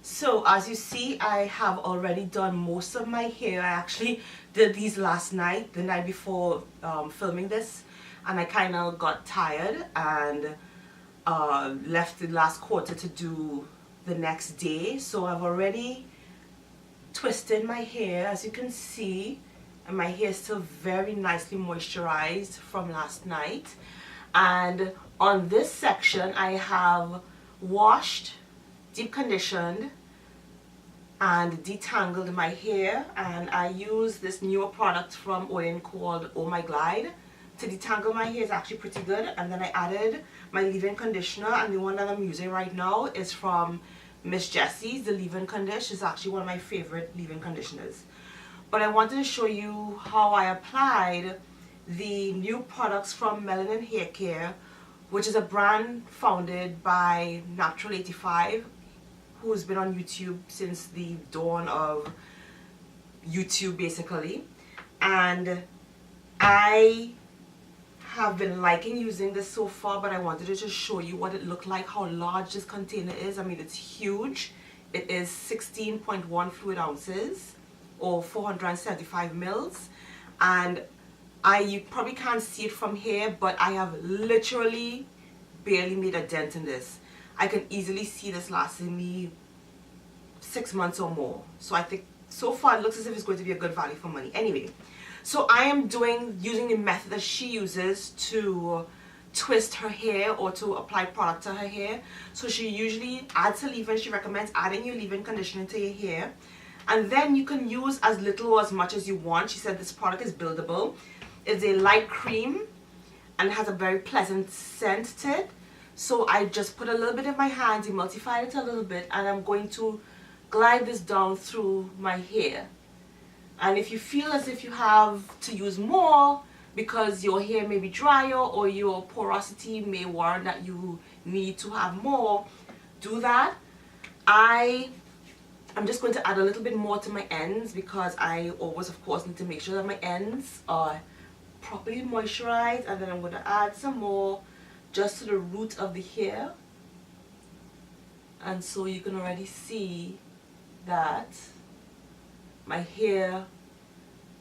So as you see, I have already done most of my hair. I actually did these last night, the night before filming this, and I kind of got tired and left the last quarter to do the next day. So I've already twisted my hair, as you can see, and my hair is still very nicely moisturized from last night. And on this section I have washed, deep conditioned and detangled my hair, and I use this newer product from Oyen called Oh My Glide to detangle my hair. It's actually pretty good. And then I added my leave-in conditioner, and the one that I'm using right now is from Miss Jessie's. The leave-in conditioner is actually one of my favorite leave-in conditioners. But I wanted to show you how I applied the new products from Melanin Haircare, which is a brand founded by Naptural85, who's been on YouTube since the dawn of YouTube basically. And I have been liking using this so far, but I wanted to just show you what it looked like, how large this container is. I mean, it's huge. It is 16.1 fluid ounces or 475 mils, and you probably can't see it from here, but I have literally barely made a dent in this. I can easily see this lasting me 6 months or more. So I think so far it looks as if it's going to be a good value for money. Anyway, so I am using the method that she uses to twist her hair or to apply product to her hair. So she usually adds her leave-in. She recommends adding your leave-in conditioner to your hair, and then you can use as little or as much as you want. She said this product is buildable. It's a light cream and it has a very pleasant scent to it. So I just put a little bit in my hands, emulsified it a little bit, and I'm going to glide this down through my hair. And if you feel as if you have to use more because your hair may be drier or your porosity may warrant that you need to have more, do that. I'm just going to add a little bit more to my ends because I always, of course, need to make sure that my ends are properly moisturized. And then I'm going to add some more just to the root of the hair. And so you can already see that my hair,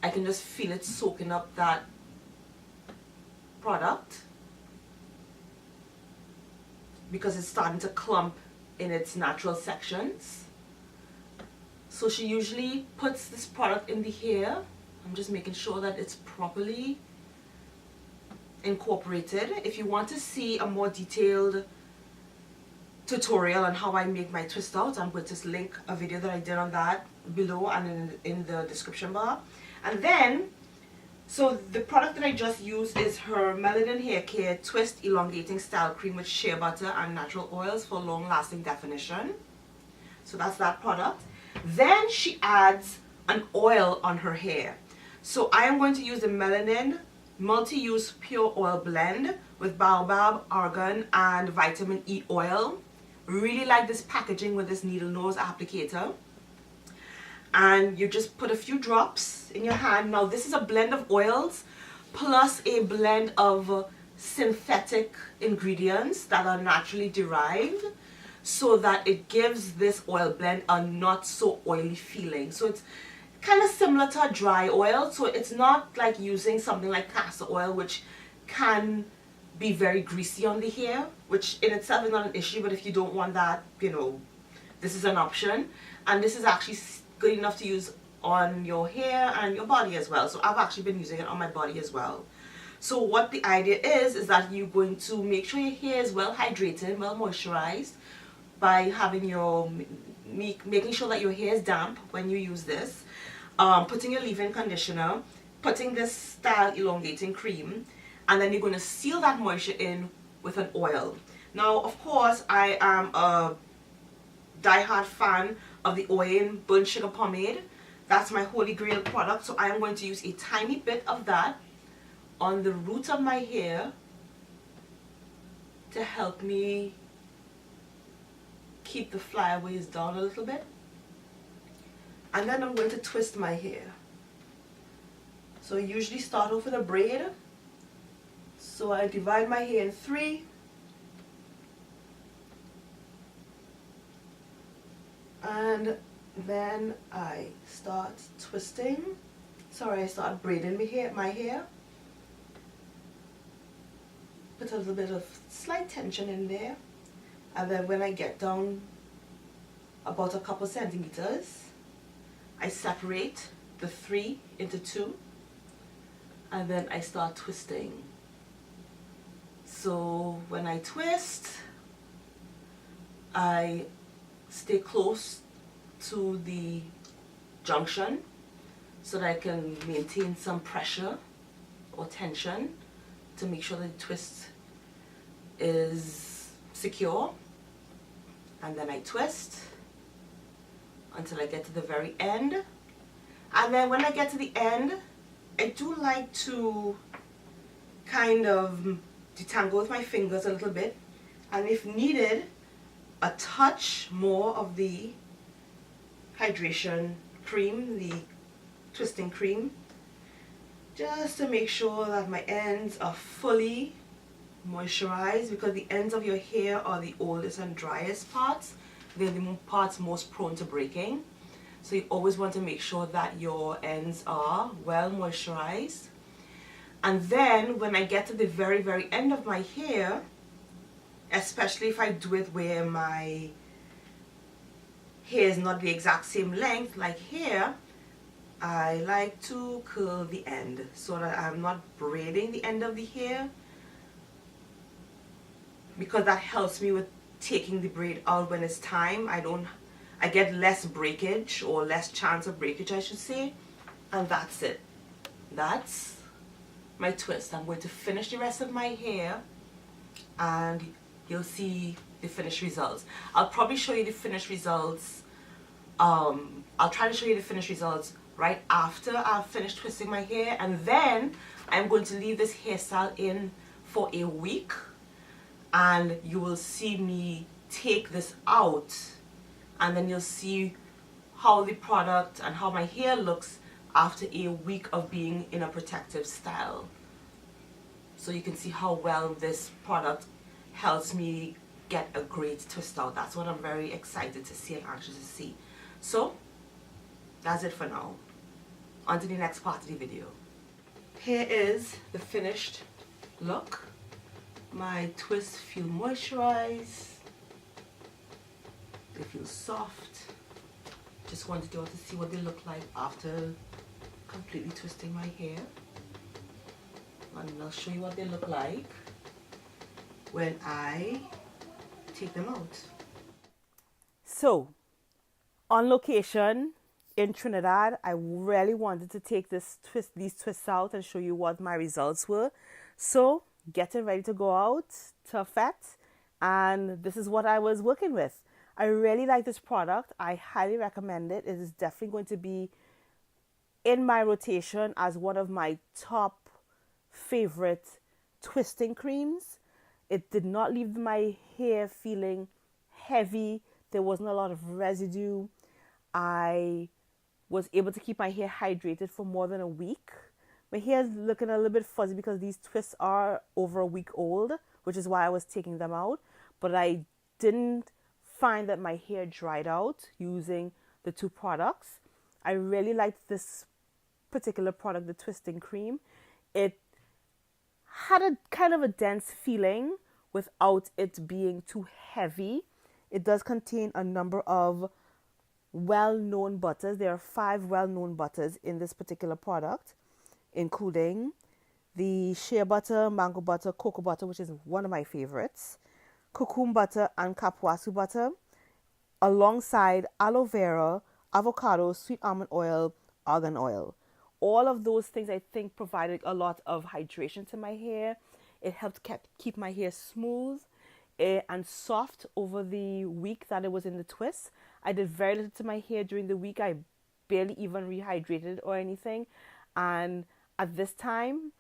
I can just feel it soaking up that product because it's starting to clump in its natural sections. So she usually puts this product in the hair. I'm just making sure that it's properly incorporated. If you want to see a more detailed tutorial on how I make my twist outs, I'm going to link a video that I did on that below and in the description bar. And then, so the product that I just used is her Melanin Haircare Twist Elongating Style Cream with shea butter and natural oils for long lasting definition. So that's that product. Then she adds an oil on her hair. So I am going to use the Melanin Multi-Use Pure Oil Blend with Baobab, Argan and Vitamin E oil. Really like this packaging with this needle nose applicator. And you just put a few drops in your hand. Now this is a blend of oils plus a blend of synthetic ingredients that are naturally derived, so that it gives this oil blend a not so oily feeling. So it's kind of similar to a dry oil, so it's not like using something like castor oil, which can be very greasy on the hair, which in itself is not an issue, but if you don't want that, you know, this is an option. And this is actually good enough to use on your hair and your body as well. So I've actually been using it on my body as well. So what the idea is that you're going to make sure your hair is well hydrated, well moisturized, by having making sure that your hair is damp when you use this, putting your leave-in conditioner, putting this style elongating cream, and then you're going to seal that moisture in with an oil. Now, of course, I am a die-hard fan of the Oyen Burnt Sugar Pomade. That's my holy grail product, so I am going to use a tiny bit of that on the root of my hair to help me keep the flyaways down a little bit. And then I'm going to twist my hair. So I usually start off with a braid. So I divide my hair in 3. And then I start twisting. Sorry, I start braiding my hair. Put a little bit of slight tension in there. And then when I get down about a couple centimeters, I separate the 3 into 2. And then I start twisting. So when I twist, I stay close to the junction so that I can maintain some pressure or tension to make sure the twist is secure. And then I twist until I get to the very end. And then when I get to the end, I do like to kind of detangle with my fingers a little bit, and if needed, a touch more of the hydration cream, the twisting cream, just to make sure that my ends are fully moisturized, because the ends of your hair are the oldest and driest parts. They're the parts most prone to breaking. So you always want to make sure that your ends are well moisturized. And then when I get to the very, very end of my hair, especially if I do it where my hair is not the exact same length like here, I like to curl the end so that I'm not braiding the end of the hair, because that helps me with taking the braid out when it's time. I get less breakage, or less chance of breakage I should say. And that's it. That's my twist. I'm going to finish the rest of my hair and you'll see the finished results. I'll probably show you the finished results. I'll try to show you the finished results right after I've finished twisting my hair, and then I'm going to leave this hairstyle in for a week, and you will see me take this out, and then you'll see how the product and how my hair looks after a week of being in a protective style. So you can see how well this product helps me get a great twist out. That's what I'm very excited to see and anxious to see. So that's it for now. On to the next part of the video. Here is the finished look. My twists feel moisturized. They feel soft. Just wanted you all to see what they look like after completely twisting my hair. And I'll show you what they look like when I take them out. So, on location in Trinidad, I really wanted to take these twists out and show you what my results were. So, getting ready to go out to a fete, and this is what I was working with. I really like this product. I highly recommend it. It is definitely going to be in my rotation as one of my top favorite twisting creams. It did not leave my hair feeling heavy. There wasn't a lot of residue. I was able to keep my hair hydrated for more than a week. My hair is looking a little bit fuzzy because these twists are over a week old, which is why I was taking them out. But I didn't find that my hair dried out using the two products. I really liked this particular product, the twisting cream. It had a kind of a dense feeling without it being too heavy. It does contain a number of well-known butters. There are 5 well-known butters in this particular product, including the shea butter, mango butter, cocoa butter, which is one of my favorites, cocoon butter, and kapuasu butter, alongside aloe vera, avocado, sweet almond oil, argan oil. All of those things I think provided a lot of hydration to my hair. It helped keep my hair smooth and soft over the week that it was in the twist. I did very little to my hair during the week. I barely even rehydrated or anything. And at this time,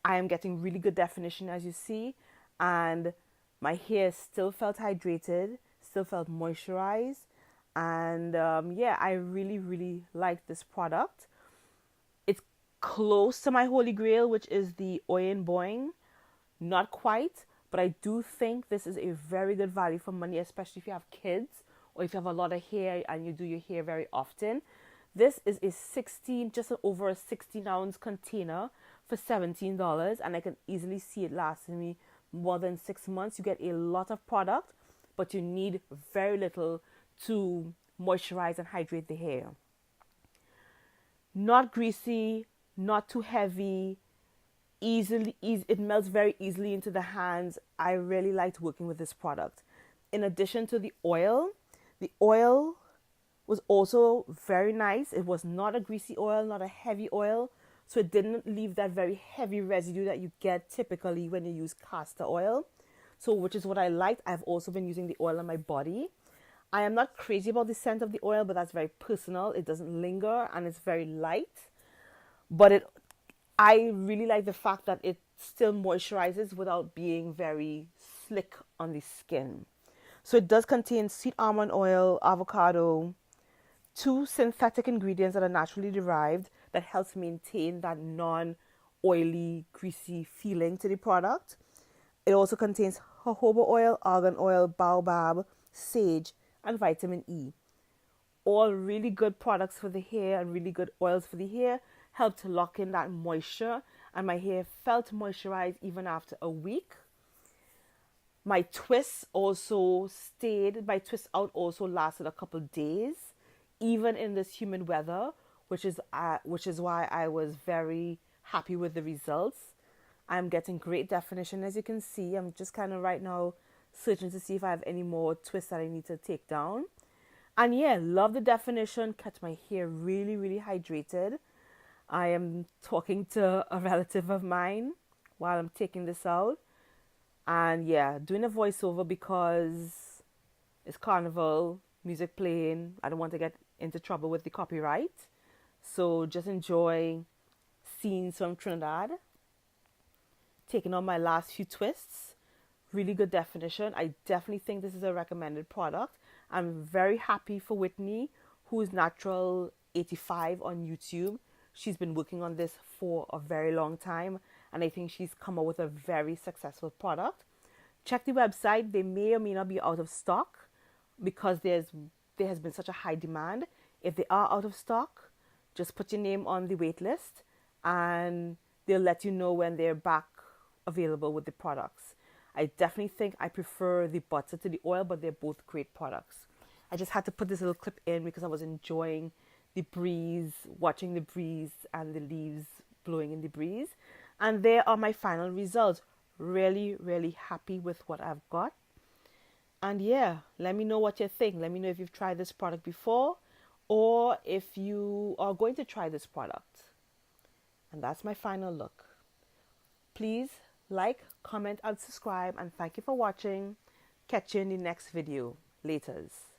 I am getting really good definition, as you see. And my hair still felt hydrated, still felt moisturized. And yeah, I really, really like this product. It's close to my holy grail, which is the Oyin Boing. Not quite, but I do think this is a very good value for money, especially if you have kids or if you have a lot of hair and you do your hair very often. This is a 16, just over a 16-ounce container for $17, and I can easily see it lasting me more than 6 months. You get a lot of product, but you need very little to moisturize and hydrate the hair. Not greasy, not too heavy, it melts very easily into the hands. I really liked working with this product. In addition to the oil was also very nice. It was not a greasy oil, not a heavy oil, so it didn't leave that very heavy residue that you get typically when you use castor oil. So, which is what I liked. I've also been using the oil on my body. I am not crazy about the scent of the oil, but that's very personal. It doesn't linger and it's very light. But I really like the fact that it still moisturizes without being very slick on the skin. So it does contain sweet almond oil, avocado, 2 synthetic ingredients that are naturally derived that helps maintain that non-oily, greasy feeling to the product. It also contains jojoba oil, argan oil, baobab, sage, and vitamin E. All really good products for the hair and really good oils for the hair. Helped to lock in that moisture, and my hair felt moisturized even after a week. My twist out also lasted a couple days, even in this humid weather, which is why I was very happy with the results. I'm getting great definition, as you can see. I'm just kind of right now searching to see if I have any more twists that I need to take down. And yeah, love the definition, kept my hair really, really hydrated. I am talking to a relative of mine while I'm taking this out. And yeah, doing a voiceover because it's carnival, music playing. I don't want to get into trouble with the copyright. So just enjoy scenes from Trinidad. Taking on my last few twists. Really good definition. I definitely think this is a recommended product. I'm very happy for Whitney, who is Naptural85 on YouTube. She's been working on this for a very long time, and I think she's come up with a very successful product. Check the website. They may or may not be out of stock because there has been such a high demand. If they are out of stock, just put your name on the wait list and they'll let you know when they're back available with the products. I definitely think I prefer the butter to the oil, but they're both great products. I just had to put this little clip in because I was enjoying the breeze, watching the breeze and the leaves blowing in the breeze. And there are my final results. Really, really happy with what I've got. And yeah, let me know what you think. Let me know if you've tried this product before or if you are going to try this product. And that's my final look. Please like, comment, and subscribe. And thank you for watching. Catch you in the next video. Laters.